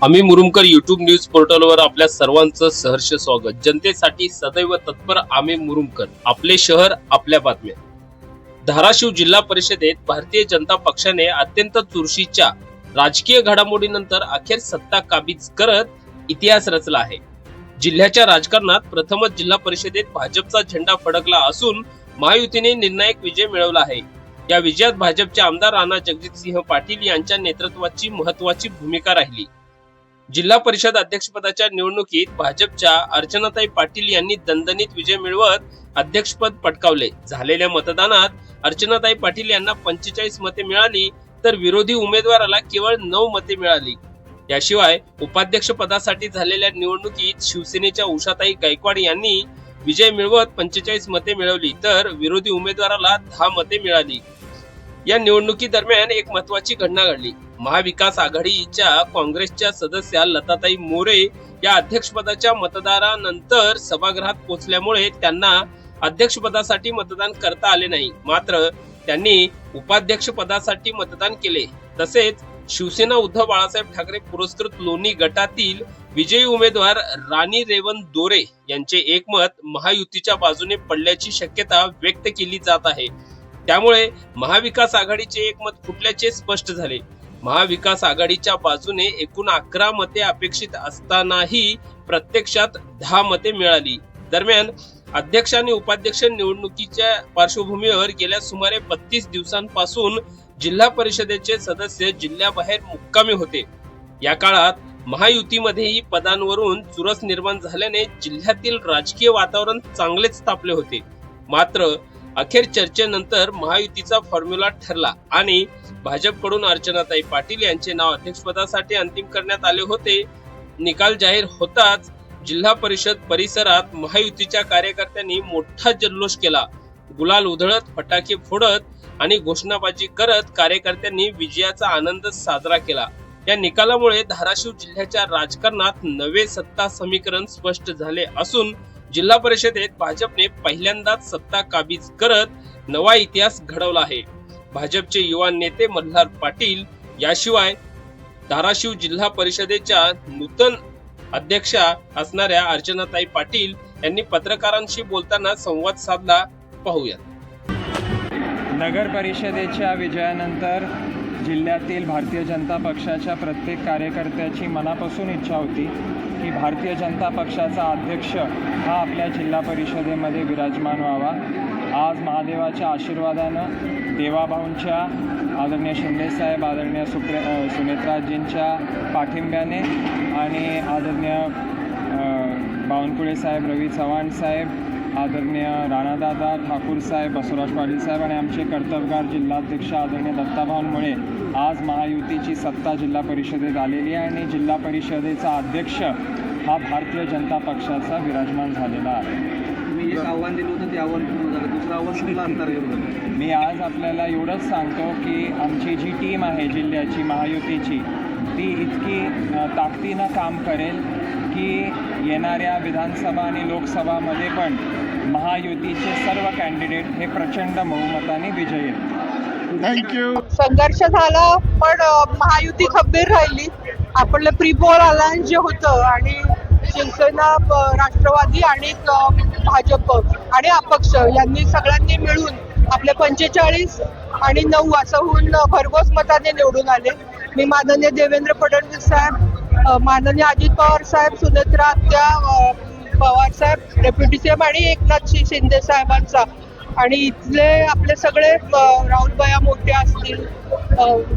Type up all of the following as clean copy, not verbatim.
आम्ही Murumkar YouTube news पोर्टलवर आपल्या सर्वांचं सहर्ष स्वागत। जनतेसाठी सदैव तत्पर आम्ही मुरुमकर, आपले शहर आपल्या बातम्या। धाराशिव जिल्हा परिषदेत भारतीय जनता पक्षाने अत्यंत चुरशीच्या राजकीय घडामोडीनंतर अखेर सत्ता काबीज करत इतिहास रचला आहे। जिल्ह्याच्या राजकारणात प्रथमच जिल्हा परिषदेत भाजपचा झेंडा फडकला असून महायुतीने निर्णायक विजय मिळवला आहे। या विजयात भाजपचे आमदार राणा जगजितसिंह पाटील यांच्या नेतृत्वाची महत्त्वाची भूमिका राहिली। जिल्हा परिषद अध्यक्षपदाच्या निवडणुकीत भाजपच्या अर्चनाताई पाटील यांनी दणदणीत विजय मिळवत अध्यक्षपद पटकावले। झालेल्या मतदानात अर्चनाताई पाटील यांना 45 मते मिळाली तर विरोधी उमेदवाराला केवळ 9 मते मिळाली। याशिवाय उपाध्यक्ष पदासाठी झालेल्या निवडणुकीत शिवसेनेच्या उषाताई गायकवाड यांनी विजय मिळवत 45 मते मिळवली तर विरोधी उमेदवाराला 10 मते मिळाली। या निवडणुकीदरम्यान एक महत्त्वाची घटना घडली। महाविकास आघाडीच्या काँग्रेसच्या सदस्या लताताई मोरे या अध्यक्षपदाच्या मतदारानंतर सभागृहात पोहोचल्यामुळे त्यांना अध्यक्षपदासाठी मतदान करता आले नाही, मात्र त्यांनी उपाध्यक्ष पदासाठी मतदान केले। तसेच शिवसेना उद्धव बाळासाहेब ठाकरे पुरस्कृत लोणी गटातील विजयी उमेदवार राणी रेवण दोरे यांचे एकमत महायुतीच्या बाजूने पडल्याची शक्यता व्यक्त केली जात आहे। त्यामुळे महाविकास आघाडीचे एकमत फुटल्याचे स्पष्ट झाले। महाविकास आघाडीच्या बाजूने एकूण 11 मते अपेक्षित असतानाही प्रत्यक्षात 10 मते मिळाली। दरम्यान अध्यक्ष आणि उपाध्यक्ष निवडणुकीच्या पार्श्वभूमीवर गेल्या सुमारे 32 दिवसांपासून जिल्हा परिषदेचे सदस्य जिल्ह्याबाहेर मुक्कामी होते। या काळात महायुतीमध्येही पदांवरून चुरस निर्माण झाल्याने जिल्ह्यातील राजकीय वातावरण चांगलेच तापले होते। मात्र अखेर चर्चेनंतर महायुतीचा फॉर्म्युला ठरला आणि भाजपकडून अर्चनाताई पाटील यांचे नाव अध्यक्षपदासाठी अंतिम करण्यात आले होते। निकाल जाहीर होताच जिल्हा परिषद परिसरात महायुतीच्या कार्यकर्त्यांनी मोठा जल्लोष केला। गुलाल उधळत, फटाके फोडत आणि घोषणाबाजी करत कार्यकर्त्यांनी विजयाचा आनंद साजरा केला। या निकालामुळे धाराशिव जिल्ह्याच्या राजकारणात नवे सत्ता समीकरण स्पष्ट झाले असून जिल्हा परिषदेत भाजपने पहिल्यांदाच सत्ता काबीज करत नवा इतिहास घडवला आहे। भाजपचे युवा नेते मल्हार पाटील याशिवाय धाराशिव जिल्हा परिषदेच्या नूतन अध्यक्षा असणाऱ्या अर्चनाताई पाटील यांनी पत्रकारांशी बोलताना संवाद साधला। पाहूयात। नगर परिषदेच्या विजयानंतर जिल्ह्यातील भारतीय जनता पक्षाच्या प्रत्येक कार्यकर्त्याची मनापासून इच्छा होती की भारतीय जनता पक्षाचा अध्यक्ष हा आपल्या जिल्हा परिषदेमध्ये विराजमान व्हावा। आज महादेवाच्या आशीर्वादानं, देवाभाऊंच्या, आदरणीय शिंदेसाहेब, आदरणीय सुनेत्राजींच्या पाठिंब्याने आणि आदरणीय बावनकुळे साहेब, रवी चव्हाण साहेब, आदरणीय राणादादा ठाकूर साहेब, बसवराज पाटील साहेब आणि आमचे कर्तव्यगार जिल्हाध्यक्ष आदरणीय दत्ताभाऊंमुळे आज महायुतीची सत्ता जिल्हा परिषदेत आलेली आहे आणि जिल्हा परिषदेचा अध्यक्ष हा भारतीय जनता पक्षाचा विराजमान झालेला आहे। तुम्ही एक आव्हान दिलं होतं, ते आव्हान पूर्ण झालं। दुसरं आव्हान सुद्धा अंतर घेऊन मी आज आपल्याला एवढंच सांगतो की आमची जी टीम आहे जिल्ह्याची महायुतीची, ती इतकी ताकदीनं काम करेल की येणाऱ्या विधानसभा आणि लोकसभामध्ये पण महायुतीचे सर्व कॅन्डिडेट हे प्रचंड बहुमताने विजयी आहेत। थँक्यू। संघर्ष झाला पण महायुती खंबीर राहिली। आपलं प्रीपोल अलायन्स जे होतं आणि शिवसेना, राष्ट्रवादी आणि भाजप आणि अपक्ष यांनी सगळ्यांनी मिळून आपले 45 आणि 9 असं होऊन भरघोस मताने निवडून आले। मी माननीय देवेंद्र फडणवीस साहेब, माननीय अजित पवार साहेब, सुनेत्रा त्या पवार साहेब, डेप्युटी सीएम आणि एकनाथ शिंदे साहेबांचा आणि इथले आपले सगळे राहुलभैया मोठे असतील,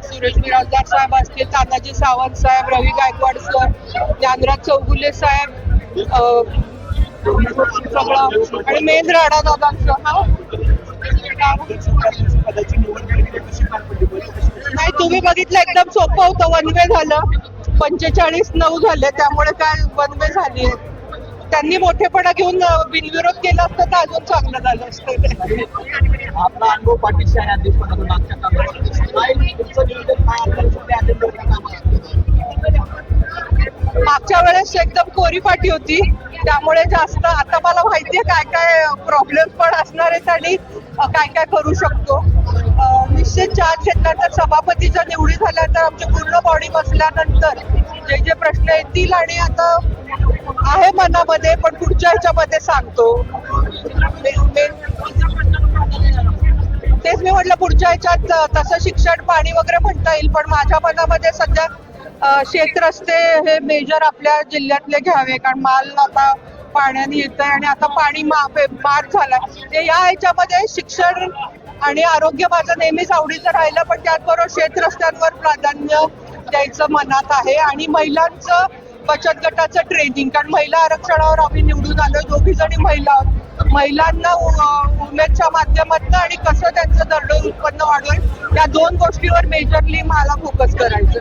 सुरेश बिराजदार साहेब असतील, तानाजी सावंत साहेब, रवी गायकवाड सर, ज्ञानराज चौगुले साहेब, सगळं आणि मेन राणादादांचं नाही, तुम्ही बघितलं एकदम सोपं होतं। 1 वे झालं, 45-9 झाले, त्यामुळे काय 1 वे झाली। त्यांनी मोठेपणा घेऊन बिनविरोध केला असतं तर अजून चांगलं झालं असतं। आपला अनुभव पाठीशी आहे अध्यक्षपदातून मागच्या वेळेस एकदम कोरी पाठी होती, त्यामुळे जास्त आता मला माहितीये काय काय प्रॉब्लेम पण असणार आहेत आणि काय काय करू शकतो। निश्चित 4 क्षेत्रात सभापतीच्या निवडी झाल्यानंतर आमची पूर्ण बॉडी बसल्यानंतर जे जे प्रश्न येतील आणि आता आहे मनामध्ये, पण पुढच्या ह्याच्यामध्ये सांगतो. तेच मी म्हटलं पुढच्या ह्याच्यात तसं शिक्षण पाणी वगैरे म्हणता येईल, पण माझ्या मनामध्ये सध्या शेत रस्ते हे मेजर आपल्या जिल्ह्यातले घ्यावे, कारण माल आता पाण्याने येतंय आणि आता पाणी मार झालाय. ते या ह्याच्यामध्ये शिक्षण आणि आरोग्य माझं नेहमीच आवडीचं राहिलं, पण त्याचबरोबर शेत रस्त्यांवर प्राधान्य द्यायचं मनात आहे. आणि महिलांचं बचत गटाचं ट्रेनिंग, कारण महिला आरक्षणावर आम्ही निवडून आलो, दोघी जणी महिला आहोत. महिलांना उमेदच्या माध्यमातून आणि कसं त्यांचं दरडोई उत्पन्न वाढवेल या दोन गोष्टीवर मेजरली मला फोकस करायचं.